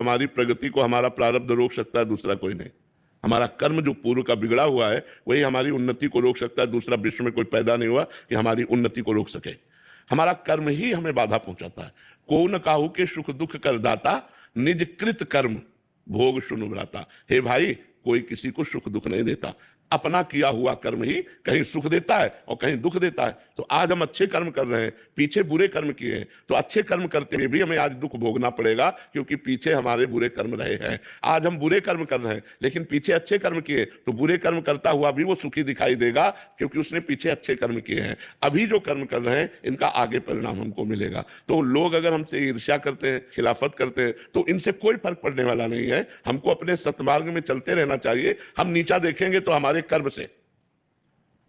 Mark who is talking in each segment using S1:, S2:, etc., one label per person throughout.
S1: हमारी प्रगति को हमारा प्रारब्ध रोक सकता है, दूसरा कोई नहीं। हमारा कर्म जो पूर्व का बिगड़ा हुआ है वही हमारी उन्नति को रोक सकता है, दूसरा विश्व में कोई पैदा नहीं हुआ कि हमारी उन्नति को रोक सके। हमारा कर्म ही हमें बाधा पहुंचाता है। को न काहू के सुख दुख कर दाता, निज कृत कर्म भोग सुनु भ्राता। हे भाई, कोई किसी को सुख दुख नहीं देता, अपना किया हुआ कर्म ही कहीं सुख देता है और कहीं दुख देता है। तो आज हम अच्छे कर्म कर रहे हैं, पीछे बुरे कर्म किए हैं, तो अच्छे कर्म करते हुए भी हमें आज दुख भोगना पड़ेगा, क्योंकि पीछे हमारे बुरे कर्म रहे हैं। आज हम बुरे कर्म कर रहे हैं लेकिन पीछे अच्छे कर्म किए, तो बुरे कर्म करता हुआ भी वो सुखी दिखाई देगा, क्योंकि उसने पीछे अच्छे कर्म किए हैं। अभी जो कर्म कर रहे हैं इनका आगे परिणाम हमको मिलेगा। तो लोग अगर हमसे ईर्ष्या करते हैं, खिलाफत करते हैं, तो इनसे कोई फर्क पड़ने वाला नहीं है। हमको अपने सत्मार्ग में चलते रहना चाहिए। हम नीचा देखेंगे तो हमारे कर्म से,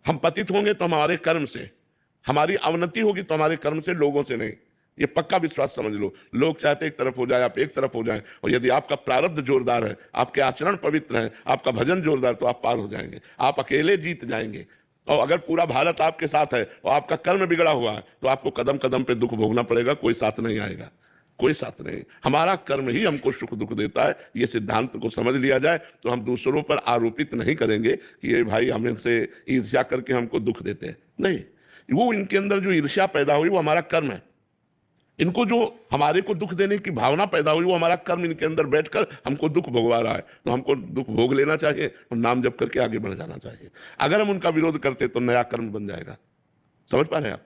S1: हम पतित होंगे तो हमारे कर्म से, हमारी अवनति होगी तो हमारे कर्म से, लोगों से नहीं। ये पक्का विश्वास समझ लो। लोग चाहते एक तरफ हो जाए, आप एक तरफ हो जाए, और यदि आपका प्रारब्ध जोरदार है, आपके आचरण पवित्र है, आपका भजन जोरदार, तो आप पार हो जाएंगे, आप अकेले जीत जाएंगे। और अगर पूरा भारत आपके साथ है और आपका कर्म बिगड़ा हुआ है, तो आपको कदम कदम पे दुख भोगना पड़ेगा, कोई साथ नहीं आएगा, कोई साथ नहीं। हमारा कर्म ही हमको सुख दुख देता है। ये सिद्धांत को समझ लिया जाए तो हम दूसरों पर आरोपित नहीं करेंगे कि ये भाई हमसे ईर्ष्या करके हमको दुख देते हैं। नहीं, वो इनके अंदर जो ईर्ष्या पैदा हुई वो हमारा कर्म है। इनको जो हमारे को दुख देने की भावना पैदा हुई वो हमारा कर्म इनके अंदर बैठकर हमको दुख भोगवा रहा है। तो हमको दुख भोग लेना चाहिए और नाम जप करके आगे बढ़ जाना चाहिए। अगर हम उनका विरोध करते तो नया कर्म बन जाएगा। समझ पा रहे हैं आप?